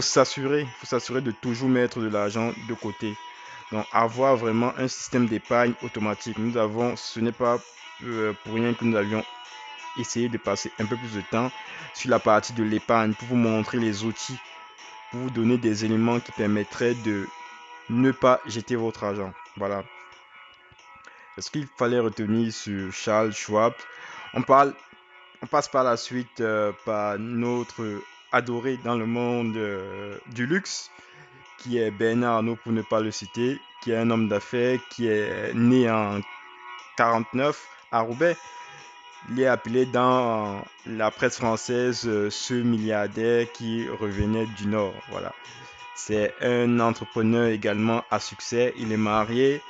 faut s'assurer de toujours mettre de l'argent de côté. Donc, avoir vraiment un système d'épargne automatique. Ce n'est pas pour rien que nous avions essayé de passer un peu plus de temps sur la partie de l'épargne pour vous montrer les outils, pour vous donner des éléments qui permettraient de ne pas jeter votre argent. Voilà. Ce qu'il fallait retenir sur Charles Schwab. On parle, on passe par la suite par notre adoré dans le monde du luxe, qui est Bernard Arnault pour ne pas le citer, qui est un homme d'affaires qui est né en 49 à Roubaix. Il est appelé dans la presse française ce milliardaire qui revenait du Nord. Voilà. C'est un entrepreneur également à succès. Il est marié.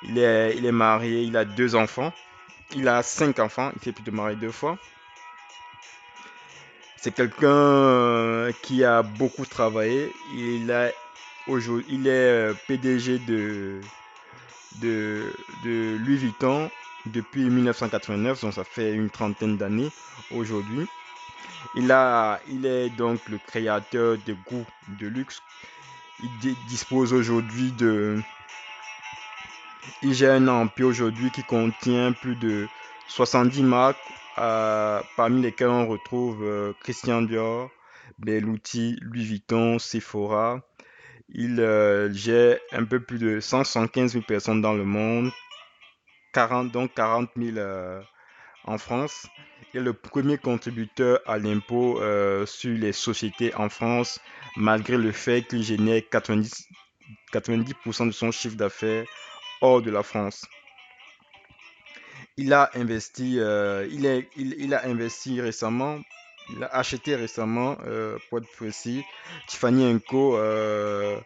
Il est marié. Il a deux enfants. Il a cinq enfants. Il fait plus de marier deux fois. C'est quelqu'un qui a beaucoup travaillé. Il est PDG de, de Louis Vuitton depuis 1989, donc ça fait une trentaine d'années aujourd'hui. Il est donc le créateur de goûts de luxe. Dispose aujourd'hui il gère un empire aujourd'hui qui contient plus de 70 marques, parmi lesquelles on retrouve Christian Dior, Berluti, Louis Vuitton, Sephora. Il gère un peu plus de 175 000 personnes dans le monde, 40 000 en France. Il est le premier contributeur à l'impôt sur les sociétés en France, malgré le fait qu'il génère 90% de son chiffre d'affaires hors de la France. Il a investi récemment, il a acheté récemment, pour être précis, Tiffany Co. Euh,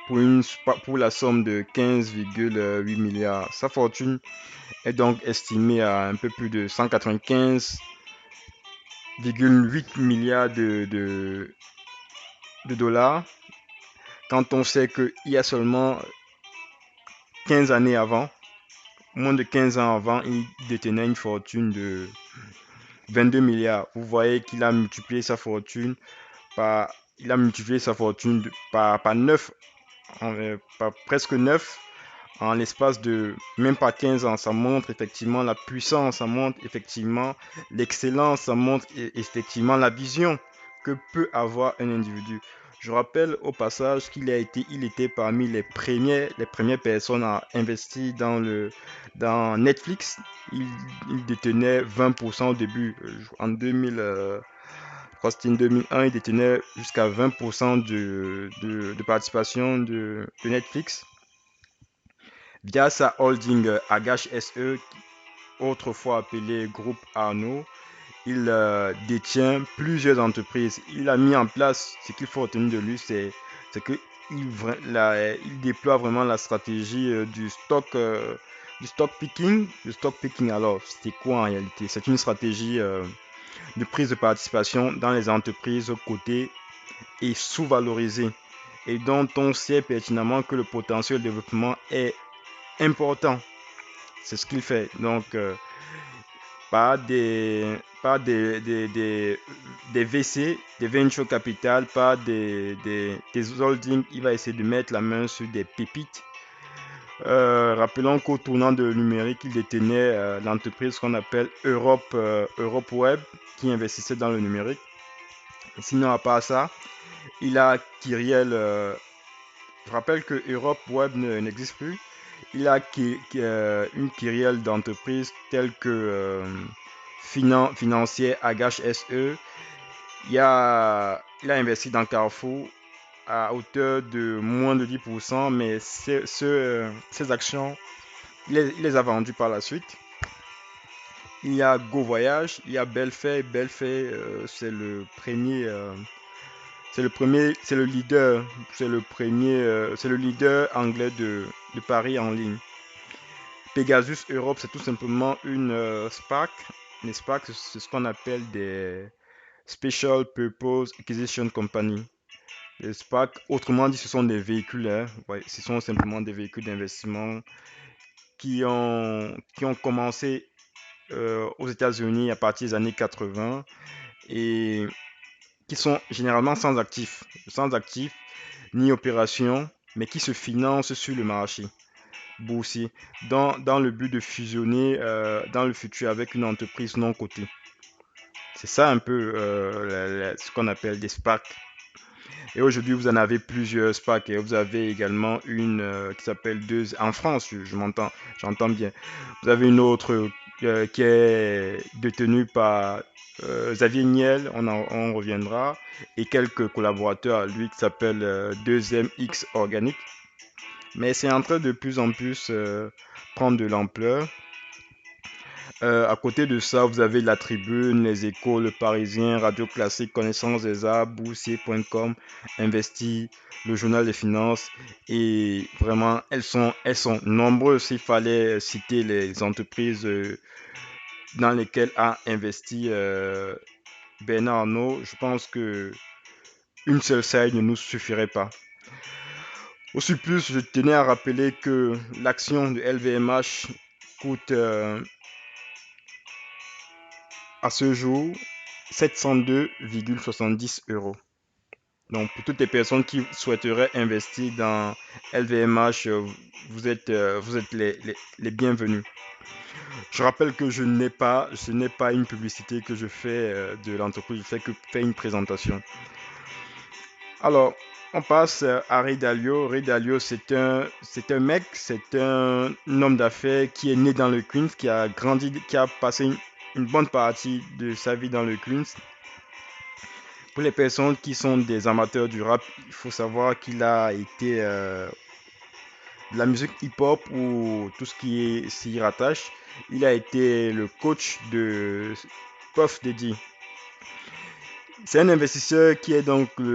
pour la somme de 15,8 milliards. Sa fortune est donc estimée à un peu plus de 195,8 milliards de dollars. Quand on sait qu'il y a seulement 15 années avant, moins de 15 ans avant, il détenait une fortune de 22 milliards. Vous voyez qu'il a multiplié sa fortune par, il a multiplié sa fortune par 9, par presque 9 en l'espace de même pas 15 ans. Ça montre effectivement la puissance, ça montre effectivement l'excellence, ça montre effectivement la vision que peut avoir un individu. Je rappelle au passage il était parmi les premières personnes à investir dans Netflix. Il, il détenait 20% au début. En 2000, je crois que c'était en 2001, il détenait jusqu'à 20% de participation de Netflix via sa holding Agache SE, autrefois appelé Groupe Arnaud. Il détient plusieurs entreprises. Il a mis en place, ce qu'il faut retenir de lui, c'est que il déploie vraiment la stratégie du stock picking. Le stock picking, alors, c'est quoi en réalité? C'est une stratégie de prise de participation dans les entreprises cotées et sous-valorisées, et dont on sait pertinemment que le potentiel de développement est important. C'est ce qu'il fait. Donc, des VC, des venture capital, par des holdings, il va essayer de mettre la main sur des pépites. Rappelons qu'au tournant de numérique, il détenait l'entreprise qu'on appelle Europe Web, qui investissait dans le numérique. Sinon, à part ça, il a Kyriel. Je rappelle que Europe Web n'existe plus. Il a une kyrielle d'entreprises telles que Financière Agache SE. Il a investi dans Carrefour à hauteur de moins de 10%, mais ces actions, il les a vendues par la suite. Il y a Go Voyage, il y a Belfait. Belfait, c'est le leader, c'est le leader anglais de paris en ligne. Pegasus Europe, c'est tout simplement une SPAC. Une SPAC, c'est ce qu'on appelle des Special Purpose Acquisition Company. Les SPAC, autrement dit, ce sont des véhicules, hein. Ouais, ce sont simplement des véhicules d'investissement qui ont commencé aux États-Unis à partir des années 80 et qui sont généralement sans actifs ni opération, mais qui se financent sur le marché boursier dans le but de fusionner dans le futur avec une entreprise non cotée. C'est ça un peu ce qu'on appelle des SPAC. Et aujourd'hui, vous en avez plusieurs SPAC. Et vous avez également une qui s'appelle deux. En France, j'entends bien. Vous avez une autre qui est détenue par Xavier Niel, on reviendra, et quelques collaborateurs à lui qui s'appellent 2MX Organique. Mais c'est en train de plus en plus prendre de l'ampleur. À côté de ça, vous avez la Tribune, les Échos, le Parisien, Radio Classique, Connaissance des Arts, Boursier.com, Investi, le Journal des Finances. Et vraiment, elles sont nombreuses. S'il fallait citer les entreprises dans lesquelles a investi Bernard Arnault, je pense que une seule saille ne nous suffirait pas. Au surplus, je tenais à rappeler que l'action de LVMH coûte à ce jour 702,70 euros. Donc, pour toutes les personnes qui souhaiteraient investir dans LVMH, vous êtes les bienvenus. Je rappelle que ce n'est pas une publicité que je fais de l'entreprise, je fais que faire une présentation. Alors, on passe à Ray Dalio. Ray Dalio, c'est un mec, c'est un homme d'affaires qui est né dans le Queens, qui a grandi, qui a passé une bonne partie de sa vie dans le Queens. Pour les personnes qui sont des amateurs du rap, il faut savoir qu'il a été de la musique hip-hop ou tout ce qui s'y rattache. Il a été le coach de Puff Daddy. C'est un investisseur qui est donc le